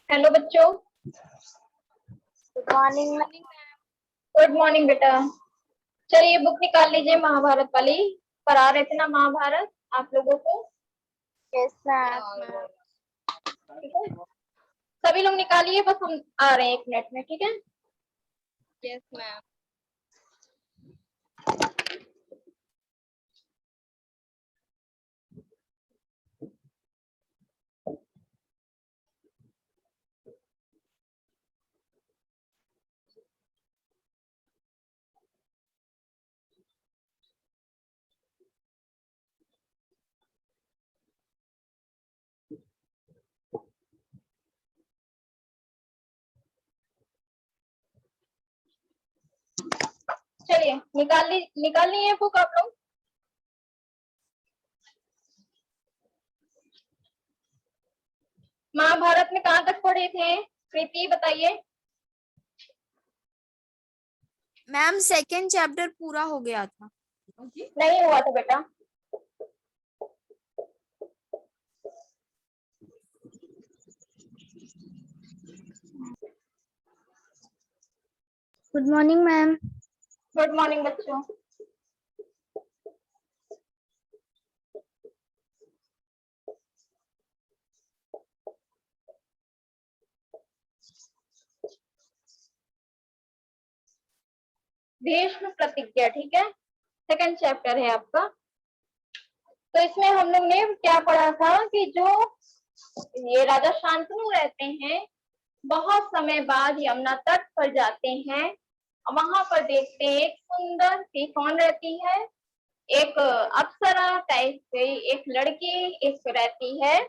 Hello बच्चों। Good morning. Good morning बेटा। चलिए बुक निकाल लीजिए महाभारत वाली। पढ़ा रहे थे ना महाभारत आप लोगों को। Yes ma'am. ठीक है, सभी लोग निकालिए, बस हम आ रहे हैं 1 मिनट में। ठीक है। Yes ma'am. चलिए निकाल ली है बुक आप लोग। महाभारत में कहाँ तक पढ़े थे कृति बताइए। मैम सेकंड चैप्टर पूरा हो गया था। नहीं हुआ था बेटा। Good morning ma'am. Good morning बच्चों। भीष्म प्रतिज्ञा, ठीक है, सेकंड चैप्टर है आपका। तो इसमें हम लोग ने क्या पढ़ा था कि जो ये राजा शांतनु रहते हैं, बहुत समय बाद यमुना तट पर जाते हैं। वहां पर देखते हैं एक सुंदर सी, कौन रहती है, एक अप्सरा टाइप से एक लड़की एक रहती है।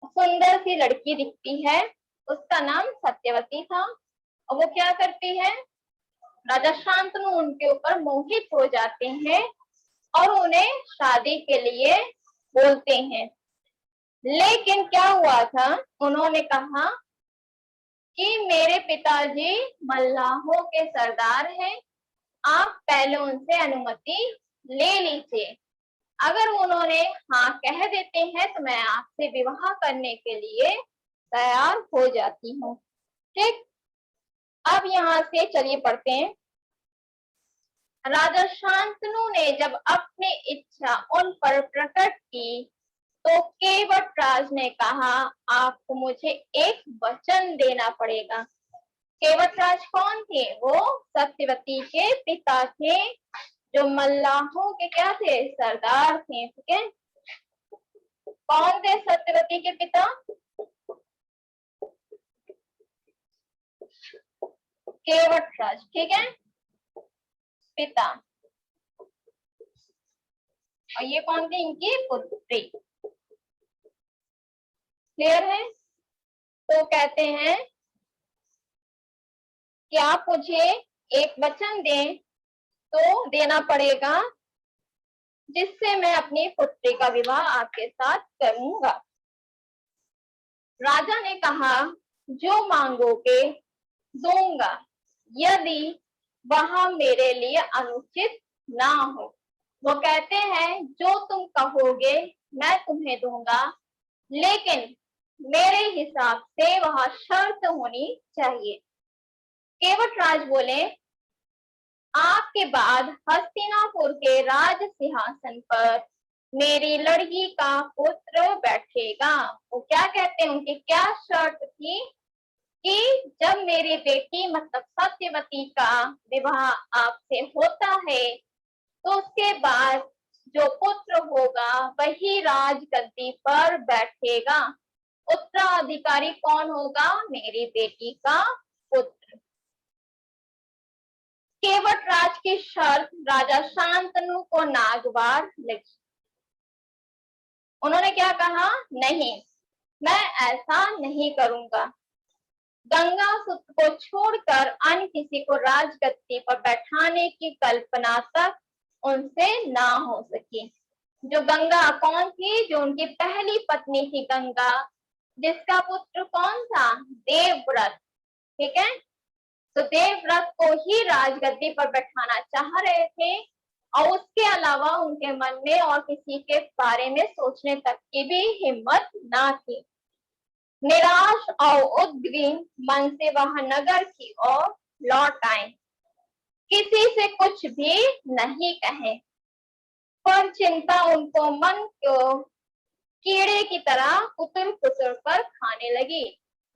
सुंदर सी लड़की दिखती है, उसका नाम सत्यवती था। और वो क्या करती है, राजा शांतनु उनके ऊपर मोहित हो जाते हैं और उन्हें शादी के लिए बोलते हैं। लेकिन क्या हुआ था, उन्होंने कहा कि मेरे पिताजी मल्लाहों के सरदार हैं, आप पहले उनसे अनुमति ले लीजिए। अगर उन्होंने हाँ कह देते हैं तो मैं आपसे विवाह करने के लिए तैयार हो जाती हूँ। ठीक, अब यहाँ से चलिए पढ़ते हैं। राजा शांतनु ने जब अपनी इच्छा उन पर प्रकट की तो केवटराज ने कहा, आपको मुझे एक वचन देना पड़ेगा। केवटराज कौन थे, वो सत्यवती के पिता थे, जो मल्लाहों के क्या थे, सरदार थे। ठीक है, कौन थे सत्यवती के पिता, केवटराज। ठीक है, पिता। और ये कौन थी, इनकी पुत्री। क्लियर है। तो कहते हैं कि आप मुझे एक वचन दें, तो देना पड़ेगा, जिससे मैं अपनी पुत्री का विवाह आपके साथ करूंगा। राजा ने कहा, जो मांगोगे दूंगा, यदि वह मेरे लिए अनुचित ना हो। वो कहते हैं जो तुम कहोगे मैं तुम्हें दूंगा, लेकिन मेरे हिसाब से वह शर्त होनी चाहिए। केवटराज बोले, आपके बाद हस्तिनापुर के राज सिंहासन पर मेरी लड़की का पुत्र बैठेगा। वो क्या कहते हैं, उनकी क्या शर्त थी कि जब मेरी बेटी मतलब सत्यवती का विवाह आपसे होता है तो उसके बाद जो पुत्र होगा वही राजगद्दी पर बैठेगा। उत्तराधिकारी कौन होगा, मेरी बेटी का पुत्र। केवटराज की शर्त राजा शांतनु को नागवार लगी। उन्होंने क्या कहा, नहीं, मैं ऐसा नहीं करूंगा। गंगा सुत को छोड़कर अन्य किसी को राजगद्दी पर बैठाने की कल्पना तक उनसे ना हो सकी। जो गंगा कौन थी, जो उनकी पहली पत्नी थी गंगा, जिसका पुत्र कौन था, देवव्रत। ठीक है, तो देवव्रत को ही राजगद्दी पर बैठाना चाह रहे थे, और उसके अलावा उनके मन में और किसी के बारे में सोचने तक की भी हिम्मत ना थी। निराश और उद्विग्न मन से वह नगर की ओर लौट आए, किसी से कुछ भी नहीं कहे, पर चिंता उनको मन को कीड़े की तरह कुतर कुतर कर खाने लगी।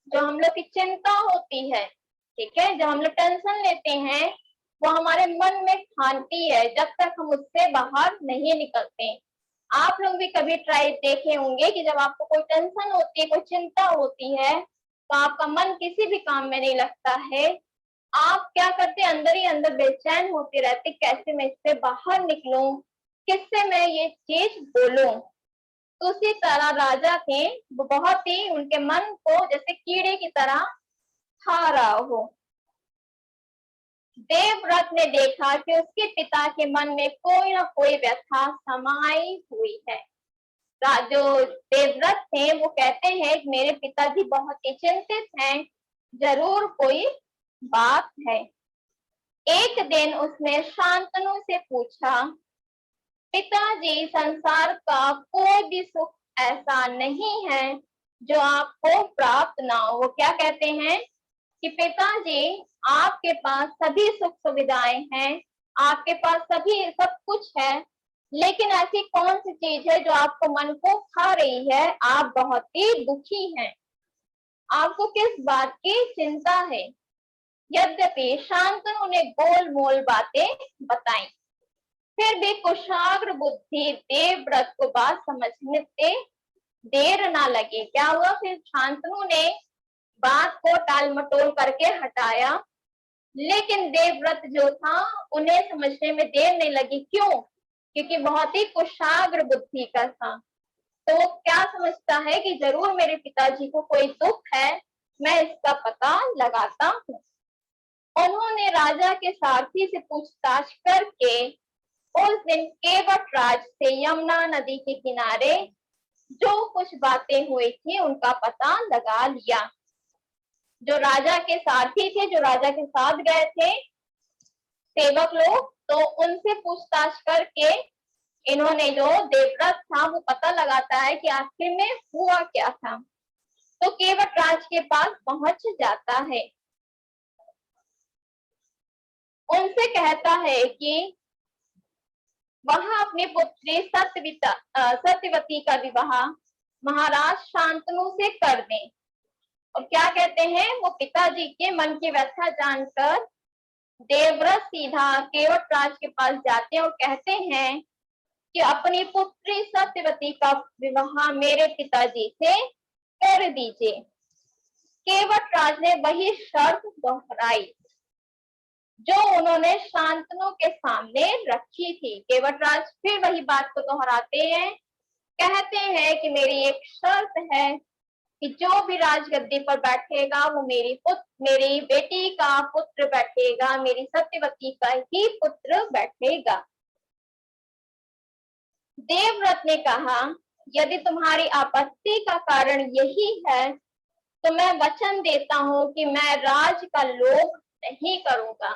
जो हम लोग की चिंता होती है, ठीक है, जब हम लोग टेंशन लेते हैं, वो हमारे मन में खाती है जब तक हम उससे बाहर नहीं निकलते। आप लोग भी कभी ट्राई देखे होंगे कि जब आपको कोई टेंशन होती है, कोई चिंता होती है, तो आपका मन किसी भी काम में नहीं लगता है। आप क्या करते, अंदर ही अंदर बेचैन होते रहते, कैसे मैं इससे बाहर निकलूं, किससे मैं ये चीज बोलूं। तो उसी तरह राजा थे, वो बहुत ही उनके मन को जैसे कीड़े की तरह खा रहा हो। देवव्रत ने देखा कि उसके पिता के मन में कोई ना कोई व्यथा समाई हुई है। जो देवव्रत थे वो कहते हैं कि मेरे पिताजी बहुत ही चिंतित हैं, जरूर कोई बात है। एक दिन उसने शांतनु से पूछा, पिताजी, संसार का कोई भी सुख ऐसा नहीं है जो आपको प्राप्त ना हो। वो क्या कहते हैं कि पिताजी, आपके पास सभी सुख सुविधाएं हैं, आपके पास सभी सब कुछ है, लेकिन ऐसी कौन सी चीज है जो आपको मन को खा रही है, आप बहुत ही दुखी हैं, आपको किस बात की चिंता है। यद्यपि शांतनु ने गोल मोल बातें बताई, फिर भी कुशाग्र बुद्धि देवव्रत को बात समझने से देर ना लगी। क्या हुआ, फिर शांतनु ने बात को टाल मटोल करके हटाया, लेकिन देवव्रत जो था उन्हें समझने में देर नहीं लगी। क्यों? क्योंकि बहुत ही कुशाग्र बुद्धि का था। तो वो क्या समझता है कि जरूर मेरे पिताजी को कोई दुख है, मैं इसका पता लगाता हूँ। उन्होंने राजा के सारथी से पूछताछ करके उस दिन केवटराज से यमुना नदी के किनारे जो कुछ बातें हुई थी उनका पता लगा लिया। जो राजा के सारथी थे, जो राजा के साथ गए थे सेवक लोग, तो उनसे पूछताछ करके इन्होंने, जो देवव्रत था वो पता लगाता है कि आखिर में हुआ क्या था। तो केवटराज के पास पहुंच जाता है, उनसे कहता है कि वह अपनी पुत्री सत्यवती का विवाह महाराज शांतनु से कर दें। और क्या कहते हैं, वो पिताजी के मन की व्यथा जानकर देवव्रत सीधा केवटराज के पास जाते हैं और कहते हैं कि अपनी पुत्री सत्यवती का विवाह मेरे पिताजी से कर दीजिए। केवटराज ने वही शर्त दोहराई जो उन्होंने शांतनु के सामने रखी थी। केवटराज फिर वही बात को दोहराते हैं, कहते हैं कि मेरी एक शर्त है कि जो भी राजगद्दी पर बैठेगा वो मेरी बेटी का पुत्र बैठेगा, मेरी सत्यवती का ही पुत्र बैठेगा। देवव्रत ने कहा, यदि तुम्हारी आपत्ति का कारण यही है तो मैं वचन देता हूँ कि मैं राज का लोभ नहीं करूंगा।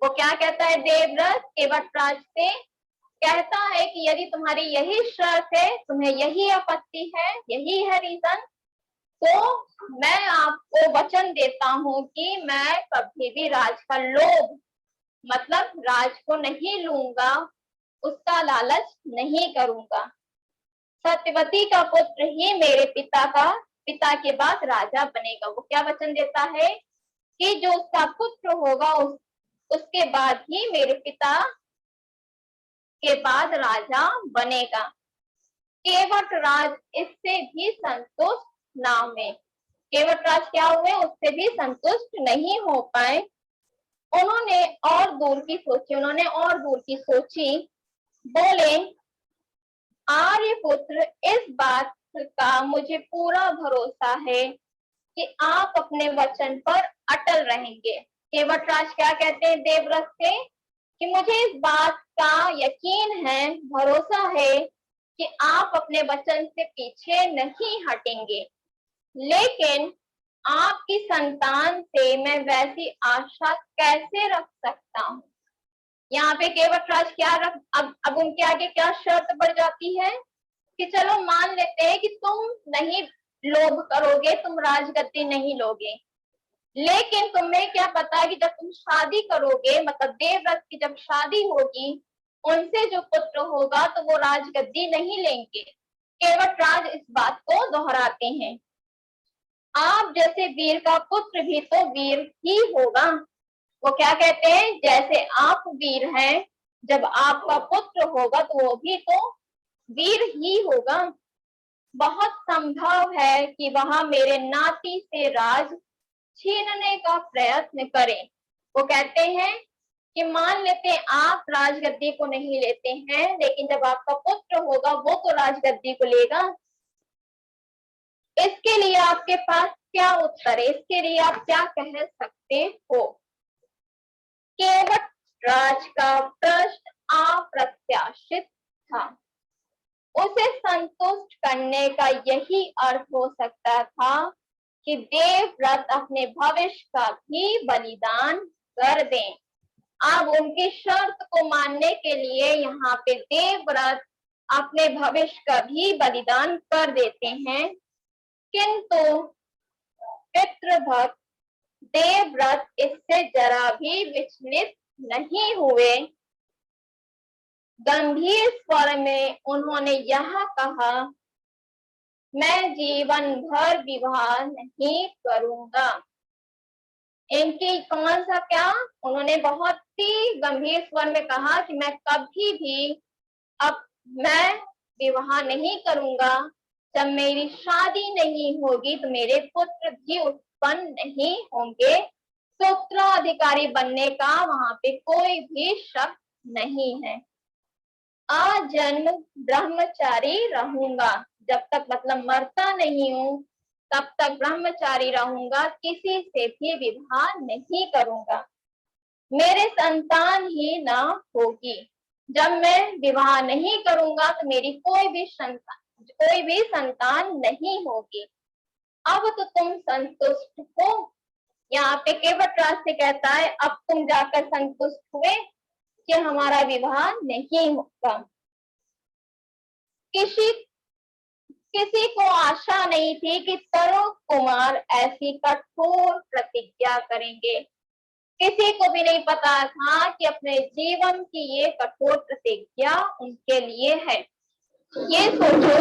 वो क्या कहता है, देवव्रत केवटराज से कहता है कि यदि तुम्हारी यही शर्त है, तुम्हें यही आपत्ति है, यही है रीजन, तो मैं आपको वचन देता हूँ कि मैं कभी भी राज का लोभ, मतलब राज को नहीं लूंगा, उसका लालच नहीं करूंगा। सत्यवती का पुत्र ही मेरे पिता के बाद राजा बनेगा। वो क्या वचन देता है कि जो उसका पुत्र होगा उसके बाद ही मेरे पिता के बाद राजा बनेगा। केवटराज इससे भी संतुष्ट ना हुए। केवटराज क्या हुए, उससे भी संतुष्ट नहीं हो पाए। उन्होंने और दूर की सोची, बोले, आर्यपुत्र, इस बात का मुझे पूरा भरोसा है कि आप अपने वचन पर अटल रहेंगे। केवटराज क्या कहते हैं देवव्रत से कि मुझे इस बात का यकीन है, भरोसा है कि आप अपने वचन से पीछे नहीं हटेंगे, लेकिन आपकी संतान से मैं वैसी आशा कैसे रख सकता हूँ। यहाँ पे केवटराज क्या अब उनके आगे क्या शर्त बढ़ जाती है कि चलो मान लेते हैं कि तुम नहीं लोभ करोगे तुम राजगद्दी नहीं लोगे। लेकिन तुम्हें क्या पता कि जब तुम शादी करोगे, मतलब देवव्रत की जब शादी होगी, उनसे जो पुत्र होगा तो वो राजगद्दी नहीं लेंगे। केवटराज इस बात को दोहराते हैं। आप जैसे वीर का पुत्र भी तो वीर ही होगा। वो क्या कहते हैं, जैसे आप वीर हैं, जब आपका पुत्र होगा तो वो भी तो वीर ही होगा। बहुत संभव है कि वह मेरे नाती से राज छीनने का प्रयत्न करें। वो कहते हैं कि मान लेते हैं आप राजगद्दी को नहीं लेते हैं, लेकिन जब आपका पुत्र होगा वो तो राजगद्दी को लेगा। इसके लिए आपके पास क्या उत्तर है, इसके लिए आप क्या कह सकते हो? केवटराज का प्रश्न अप्रत्याशित था। उसे संतुष्ट करने का यही अर्थ हो सकता था कि देवव्रत अपने भविष्य का भी बलिदान कर दें। अब उनकी शर्त को मानने के लिए यहाँ पे देवव्रत अपने भविष्य का भी बलिदान कर देते हैं, किंतु पितृभक्त देवव्रत इससे जरा भी विचलित नहीं हुए। गंभीर स्वर में उन्होंने यह कहा, मैं जीवन भर विवाह नहीं करूंगा। इनकी कौन सा क्या, उन्होंने बहुत ही गंभीर स्वर में कहा कि मैं कभी भी अब मैं विवाह नहीं करूंगा। जब मेरी शादी नहीं होगी तो मेरे पुत्र भी उत्पन्न नहीं होंगे। तो उत्तराधिकारी बनने का वहां पे कोई भी शक नहीं है। आजन्म ब्रह्मचारी रहूंगा, जब तक मतलब मरता नहीं हूं तब तक ब्रह्मचारी रहूंगा, किसी से भी विवाह नहीं करूंगा। मेरे संतान ही ना होगी। जब मैं विवाह नहीं करूंगा तो मेरी कोई भी संतान नहीं होगी। अब तो तुम संतुष्ट हो। यहाँ पे केवटराज से कहता है, अब तुम जाकर संतुष्ट हुए कि हमारा विवाह नहीं होगा। किसी को आशा नहीं थी कि तरुण कुमार ऐसी कठोर प्रतिज्ञा करेंगे। किसी को भी नहीं पता था कि अपने जीवन की ये कठोर प्रतिज्ञा उनके लिए है। ये सोचो,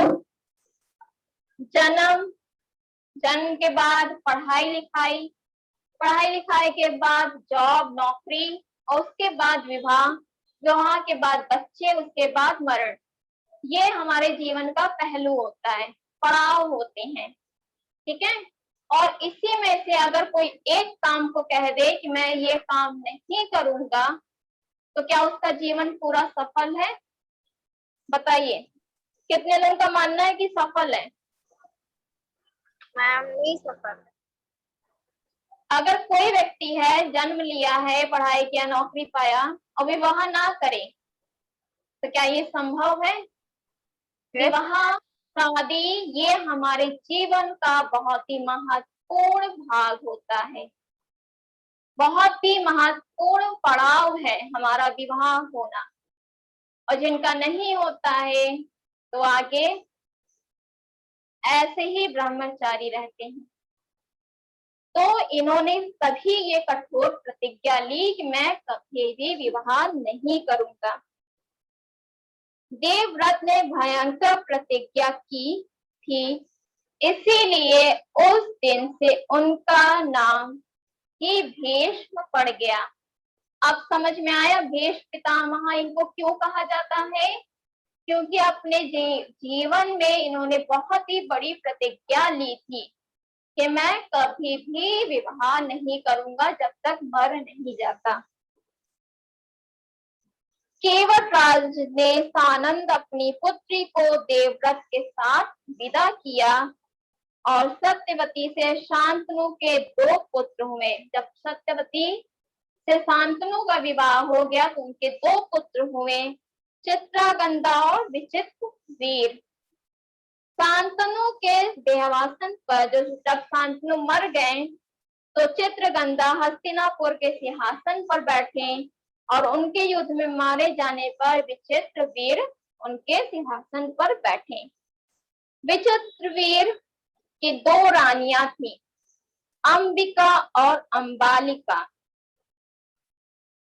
जन्म के बाद पढ़ाई लिखाई के बाद जॉब नौकरी, और उसके बाद विवाह के बाद बच्चे, उसके बाद मरण। ये हमारे जीवन का पहलू होता है, पड़ाव होते हैं, ठीक है। और इसी में से अगर कोई एक काम को कह दे कि मैं ये काम नहीं करूंगा, तो क्या उसका जीवन पूरा सफल है? बताइए, कितने लोगों का मानना है कि सफल है? मैम नहीं सफल। अगर कोई व्यक्ति है, जन्म लिया है, पढ़ाई किया, नौकरी पाया और विवाह ना करे, तो क्या ये संभव है? विवाह शादी ये हमारे जीवन का बहुत ही महत्वपूर्ण भाग होता है, बहुत ही महत्वपूर्ण पड़ाव है हमारा विवाह होना। और जिनका नहीं होता है तो आगे ऐसे ही ब्रह्मचारी रहते हैं। तो इन्होंने तभी ये कठोर प्रतिज्ञा ली कि मैं कभी भी विवाह नहीं करूंगा। देवव्रत ने भयंकर प्रतिज्ञा की थी, इसीलिए उस दिन से उनका नाम ही भीष्म पड़ गया। अब समझ में आया भीष्म पितामह इनको क्यों कहा जाता है? क्योंकि अपने जीवन में इन्होंने बहुत ही बड़ी प्रतिज्ञा ली थी कि मैं कभी भी विवाह नहीं करूंगा जब तक मर नहीं जाता। केवटराज ने सानंद अपनी पुत्री को देवव्रत के साथ विदा किया और सत्यवती से शांतनु के 2 पुत्र हुए। जब सत्यवती से शांतनु का विवाह हो गया तो उनके 2 पुत्र हुए, चित्रागंधा और विचित्रवीर। शांतनु के देहावसान पर जब शांतनु मर गए तो चित्रगंधा हस्तिनापुर के सिंहासन पर बैठे और उनके युद्ध में मारे जाने पर विचित्रवीर उनके सिंहासन पर बैठे। विचित्रवीर कि दो रानियां थी, अंबिका और अंबालिका।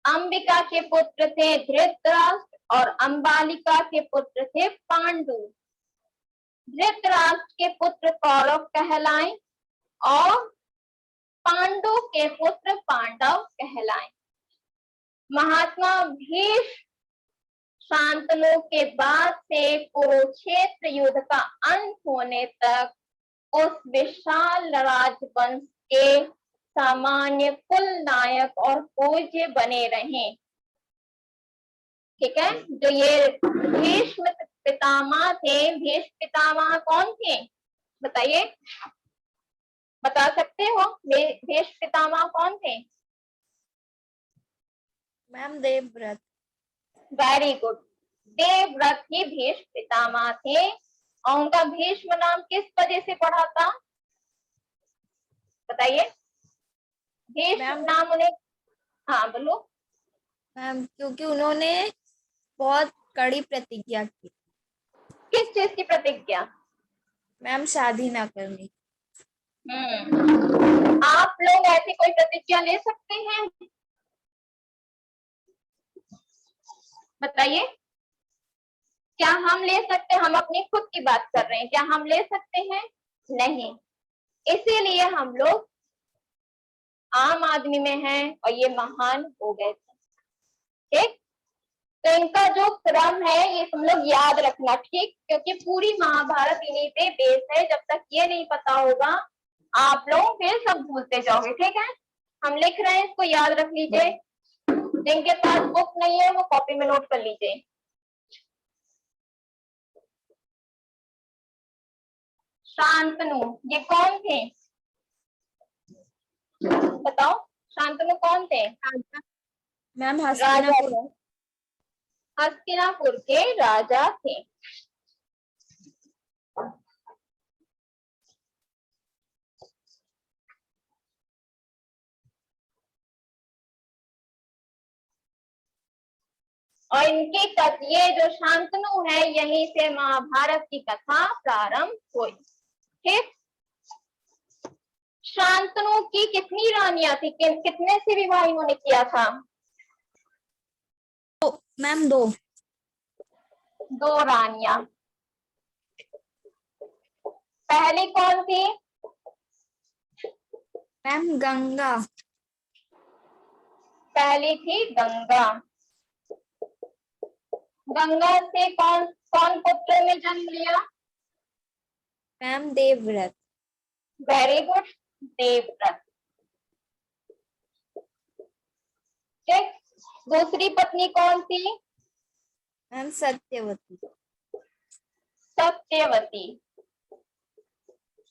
अंबिका के पुत्र थे धृतराष्ट्र और अंबालिका के पुत्र थे पांडु। धृतराष्ट्र के पुत्र कौरव कहलाए और पांडु के पुत्र पांडव कहलाए। महात्मा भीष्म शांतनु के बाद से कुरुक्षेत्र युद्ध का अंत होने तक उस विशाल राजवंश के सामान्य कुल नायक और पूज्य बने रहे। ठीक है, जो ये भीष्म पितामह थे, भीष्म पितामह कौन थे बताइए, बता सकते हो भीष्म पितामह कौन थे? Ma'am Devavrat. Very good, Devavrat ही भीष्म पितामह थे। और उनका भीष्म नाम किस वजह से पड़ा था बताइए? भीष्म नाम उन्हें, हाँ बोलो मैम, क्योंकि उन्होंने बहुत कड़ी प्रतिज्ञा की। किस चीज की प्रतिज्ञा? मैम शादी ना करनी। आप लोग ऐसी कोई प्रतिज्ञा ले सकते हैं बताइए? क्या हम ले सकते हैं? हम अपनी खुद की बात कर रहे हैं, क्या हम ले सकते हैं? नहीं, इसीलिए हम लोग आम आदमी में हैं और ये महान हो गए थे। ठीक, तो इनका जो क्रम है ये तुम लोग याद रखना, ठीक, क्योंकि पूरी महाभारत इन्हीं पे बेस है। जब तक ये नहीं पता होगा आप लोग फिर सब भूलते जाओगे। ठीक है, हम लिख रहे हैं, इसको याद रख लीजिए। जिनके पास बुक नहीं है वो कॉपी में नोट कर लीजिए। शांतनु ये कौन थे बताओ? शांतनु कौन थे? मैम राजा थे, हस्तिनापुर के राजा थे। और इनकी ये जो शांतनु है यहीं से महाभारत की कथा प्रारंभ हुई। ठीक, शांतनु की कितनी रानियां थी, कितने से विवाह इन्होंने किया था? मैम दो। दो रानियां। पहली कौन थी? मैम गंगा। पहली थी गंगा। गंगा से कौन कौन पुत्र ने जन्म लिया? Ma'am Devavrat. Very good, Devvrat. ठीक, दूसरी पत्नी कौन थी? मैम सत्यवती। सत्यवती।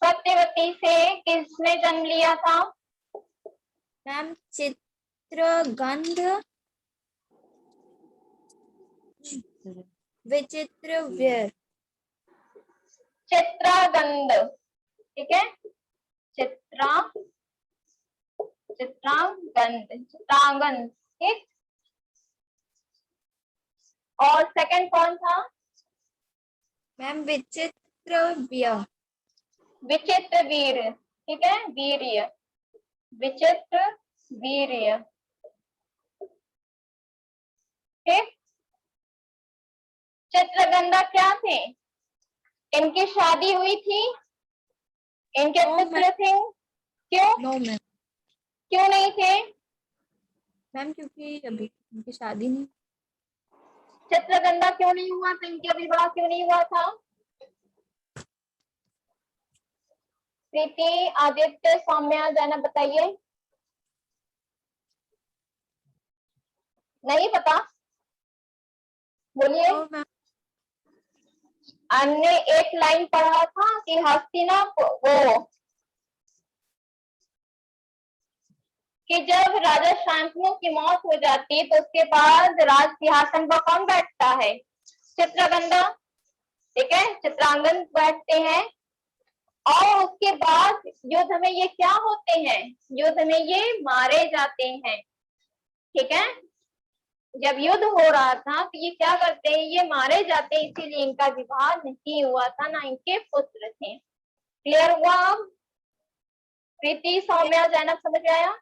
सत्यवती से किसने जन्म लिया था? मैम चित्रगंध विचित्रवीर्य। चित्रागंध। ठीक है, चित्रांगन। ठीक, और सेकंड कौन था? मैम विचित्रवीर्य। विचित्र वीर। ठीक है, वीर्य, विचित्र वीर्य। ठीक, चित्रगंधा क्या थे? इनकी शादी हुई थी, इनके पुत्र थे? क्यों? No ma'am. क्यों नहीं थे? मैम क्योंकि अभी उनकी शादी नहीं। चित्रगंधा क्यों नहीं हुआ था? इनका विवाह क्यों नहीं हुआ था? प्रीति, आदित्य, सौम्या, जाना बताइए। नहीं पता? बोलिए। हमने एक लाइन पढ़ा था कि हस्तिनापुर वो कि जब राजा शांतनु की मौत हो जाती है तो उसके बाद राज सिंहासन पर कौन बैठता है? चित्रगंधा। ठीक है, चित्रांगन बैठते हैं। और उसके बाद युद्ध में ये क्या होते हैं? युद्ध में ये मारे जाते हैं। ठीक है, जब युद्ध हो रहा था तो ये क्या करते हैं? ये मारे जाते हैं, इसीलिए इनका विवाह नहीं हुआ था, ना इनके पुत्र थे। क्लियर हुआ? अब प्रीति, सौम्या, जैनब समझ में आया?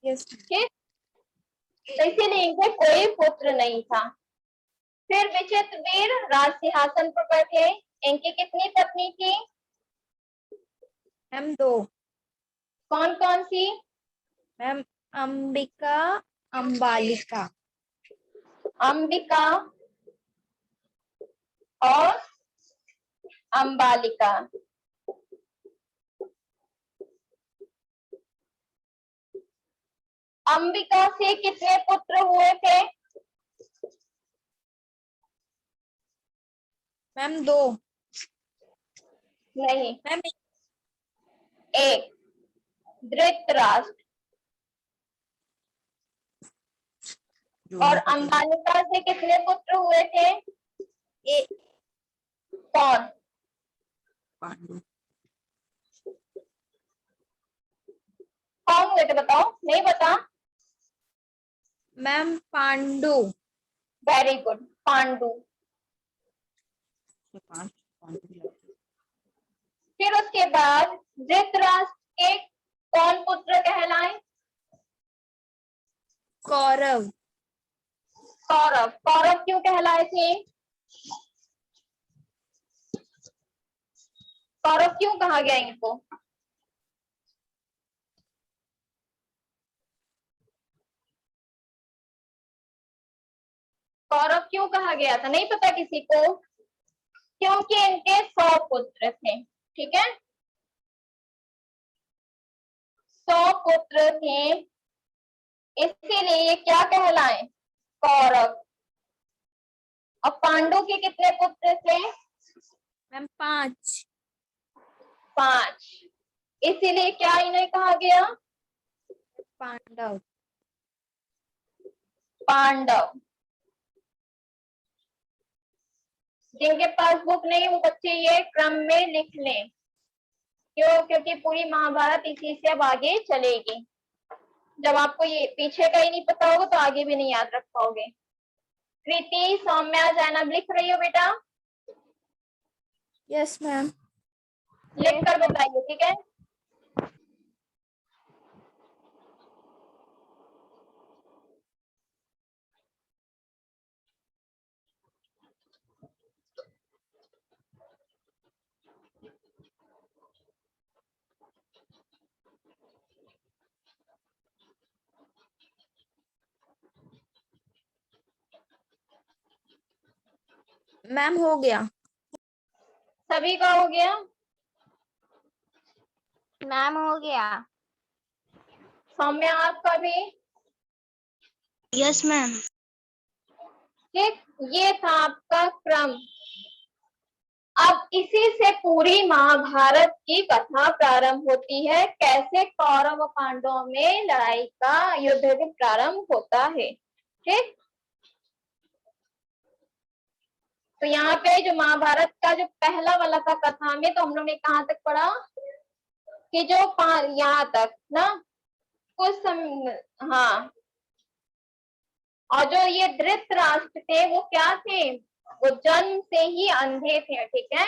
यस। ठीक, तो इसीलिए इनके कोई पुत्र नहीं था। फिर विचित्र वीर राज सिंहासन पर बैठे। इनकी कितनी पत्नी थी? मैम 2। कौन कौन सी? मैम अंबिका, अंबालिका। अंबिका और अंबालिका। अंबिका से कितने पुत्र हुए थे? मैम 2। नहीं, मैम एक। धृतराष्ट्र। और अंबालिका से कितने पुत्र हुए थे? एक। कौन? पांडु। कौन हुए थे बताओ? नहीं बता? Ma'am Pandu. Very good, Pandu. फिर उसके बाद धृतराष्ट्र के कौन पुत्र कहलाए? कौरव। कौरव। कौरव क्यों कहलाए थे? कौरव क्यों कहा गया इनको? कौरव क्यों कहा गया था? नहीं पता किसी को? क्योंकि इनके 100 पुत्र थे। ठीक है, 100 पुत्र थे, इसीलिए ये क्या कहलाए? कौरव। और पांडु के कितने पुत्र थे? मैम 5। 5, इसीलिए क्या इन्हें कहा गया? पांडव। पांडव। जिनके पास बुक नहीं वो बच्चे ये क्रम में लिख लें। क्यों? क्योंकि पूरी महाभारत इसी से अब आगे चलेगी। जब आपको ये पीछे का ही नहीं पता होगा तो आगे भी नहीं याद रख पाओगे। कृति, सौम्या, जैनब लिख रही हो बेटा? Yes ma'am. लिख कर बताइए, ठीक है? मैम हो गया। सभी का हो गया? मैम हो गया। सौम्या आपका भी? Yes ma'am. ठीक, ये था आपका क्रम। अब इसी से पूरी महाभारत की कथा प्रारंभ होती है। कैसे कौरव और पांडवों में लड़ाई का युद्ध भी प्रारंभ होता है। ठीक, तो यहाँ पे जो महाभारत का जो पहला वाला था कथा में, तो हम लोग ने कहाँ तक पढ़ा कि जो यहाँ तक ना कुछ हाँ, और जो ये धृतराष्ट्र थे वो क्या थे? वो जन्म से ही अंधे थे। ठीक है,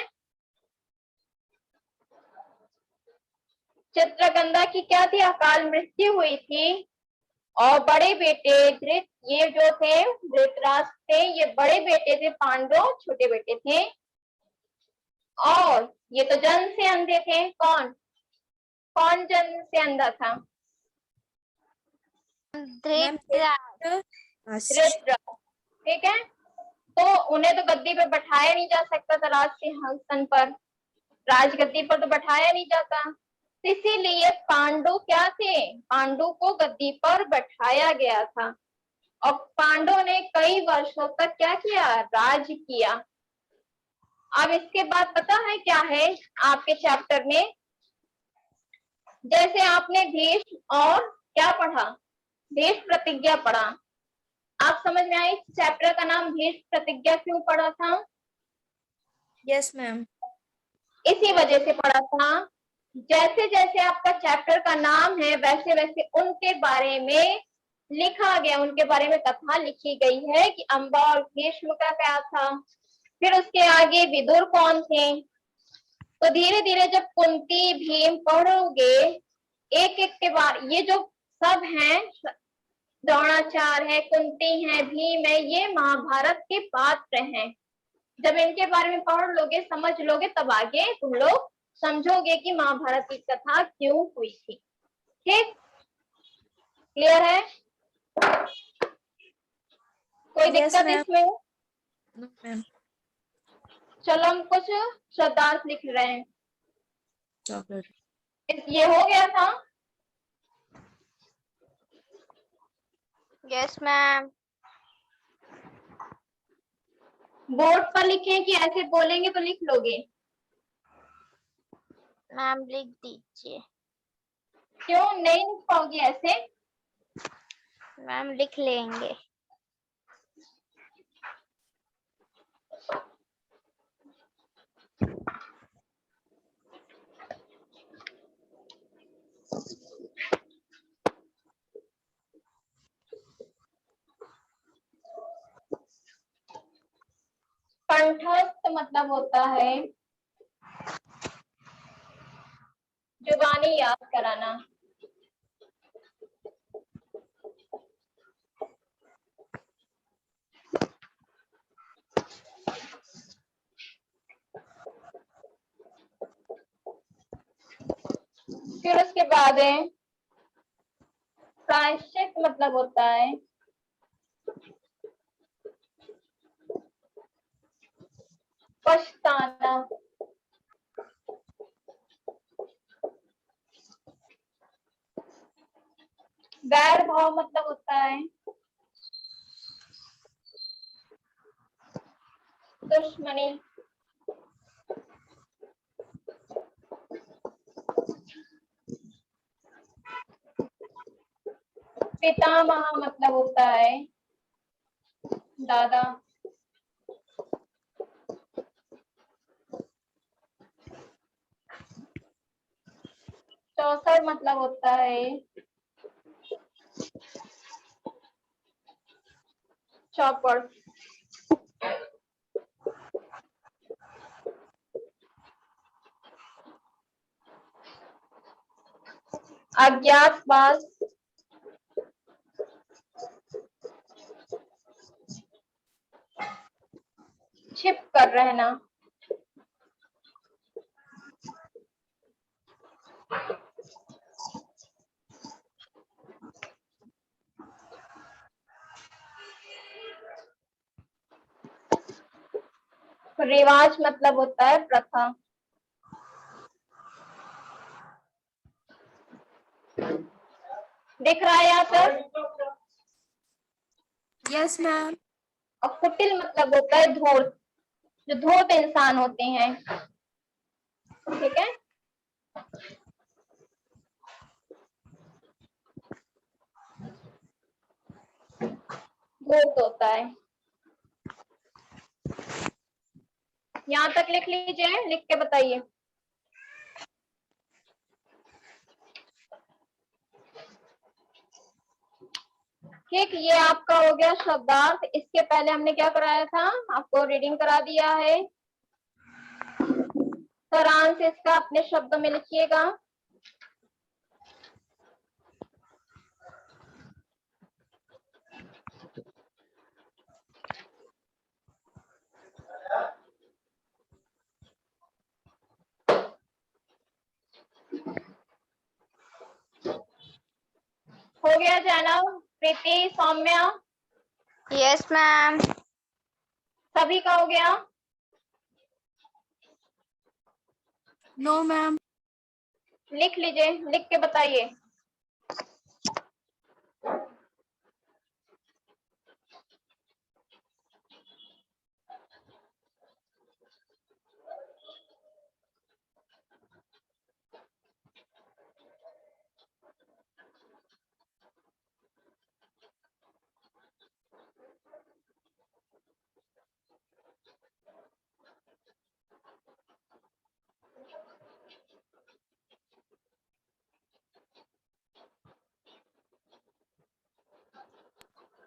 चित्रगंधा की क्या थी? अकाल मृत्यु हुई थी। और बड़े बेटे ये जो थे धृतराष्ट्र थे, ये बड़े बेटे थे, पांडव छोटे बेटे थे। और ये तो जन्म से अंधे थे। कौन कौन जन्म से अंधा था? धृतराष्ट्र। धृतराष्ट्र। ठीक है, तो उन्हें तो गद्दी पर बैठाया नहीं जा सकता था, राज सिंहासन पर, राजगद्दी पर तो बैठाया नहीं जाता। इसीलिए पांडु क्या थे? पांडु को गद्दी पर बैठाया गया था। और पांडवों ने कई वर्षों तक क्या किया? राज किया। अब इसके बाद पता है क्या है आपके चैप्टर में? जैसे आपने भीष्म और क्या पढ़ा? भीष्म प्रतिज्ञा पढ़ा। आप समझ में आई चैप्टर का नाम भीष्म प्रतिज्ञा क्यों पढ़ा था? Yes ma'am. इसी वजह से पढ़ा था। जैसे जैसे आपका चैप्टर का नाम है वैसे वैसे उनके बारे में लिखा गया, उनके बारे में कथा लिखी गई है कि अम्बा और भीष्म का क्या था। फिर उसके आगे विदुर कौन थे, तो धीरे धीरे जब कुंती भीम पढ़ोगे एक एक के बार, ये जो सब हैं, द्रोणाचार्य है, कुंती है, भीम है, ये महाभारत के पात्र हैं। जब इनके बारे में पढ़ लोगे, समझ लोगे, तब आगे तुम लोग समझोगे कि महाभारत की कथा क्यों हुई थी। ठीक, क्लियर है? कोई Yes, दिक्कत ma'am. इसमें? No, ma'am. चलो हम कुछ शब्दार्थ लिख रहे हैं। Chocolate. ये हो गया था। Yes ma'am. बोर्ड पर लिखें कि ऐसे बोलेंगे तो लिख लोगे? मैम लिख दीजिए। क्यों नहीं लिख पाओगे ऐसे? मैम लिख लेंगे। कंठस्थ मतलब होता है जुबानी याद कराना। फिर उसके बाद है प्रायश्चित मतलब होता है पछताना। वैर भाव मतलब होता है दुश्मनी। पितामह मतलब होता है दादा। चौसर मतलब होता है चौपड़। अज्ञातवास छिप कर रहना। रिवाज मतलब होता है प्रथा। दिख रहा है यहाँ पर? Yes, ma'am. और कुटिल मतलब होता है धूर्त, जो धूर्त इंसान होते हैं। ठीक है, धूर्त होता है। यहाँ तक लिख लीजिए, लिख के बताइए। ठीक, ये आपका हो गया शब्दार्थ। इसके पहले हमने क्या कराया था? आपको रीडिंग करा दिया है। सारांश इसका अपने शब्दों में लिखिएगा। हो गया जैनब, प्रीति, सौम्या? Yes ma'am. सभी का हो गया? No, ma'am. लिख लीजिए, लिख के बताइए।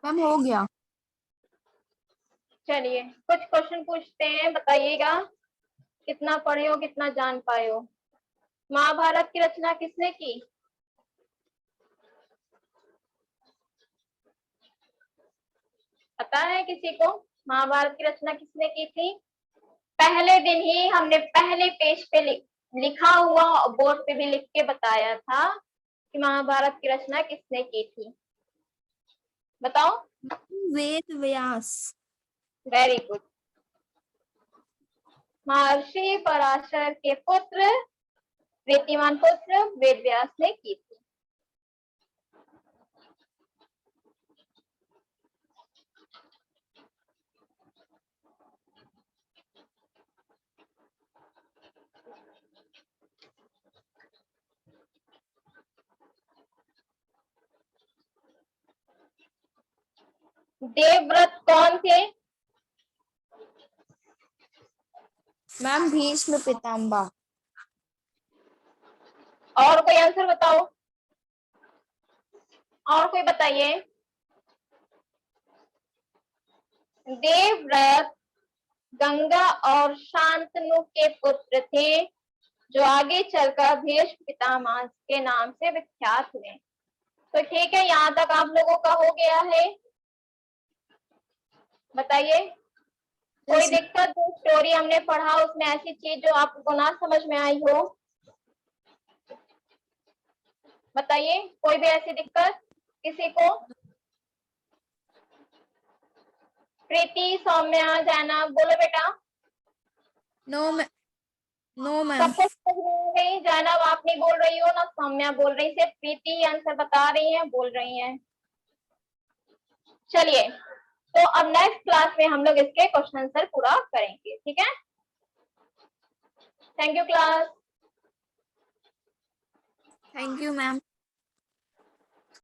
मैम हो गया। चलिए कुछ क्वेश्चन पूछते हैं, बताइएगा कितना पढ़े हो, कितना जान पाए हो? महाभारत की रचना किसने की? पता है किसी को महाभारत की रचना किसने की थी? पहले दिन ही हमने पहले पेज पे लिखा हुआ और बोर्ड पे भी लिख के बताया था कि महाभारत की रचना किसने की थी। बताओ। वेद व्यास। Very good. महर्षि पराशर के पुत्र, कीर्तिमान पुत्र वेद व्यास ने की थी। देवव्रत कौन थे? मैम भीष्म पितामह। और कोई आंसर बताओ, और कोई बताइए। देवव्रत गंगा और शांतनु के पुत्र थे, जो आगे चलकर भीष्म पितामह के नाम से विख्यात हुए। तो ठीक है, यहाँ तक आप लोगों का हो गया है। बताइए, कोई दिक्कत? जो स्टोरी हमने पढ़ा उसमें ऐसी चीज जो आपको ना समझ में आई हो? बताइए, कोई भी ऐसी दिक्कत किसी को? प्रीति, सौम्या, जैना, बोलो बेटा। No ma'am. सबको समझ में नहीं? जैनब आप नहीं बोल रही हो ना, सौम्या बोल रही, सिर्फ प्रीति आंसर बता रही है, बोल रही है। चलिए, तो अब नेक्स्ट क्लास में हम लोग इसके क्वेश्चन आंसर पूरा करेंगे, ठीक है? Thank you class. Thank you ma'am.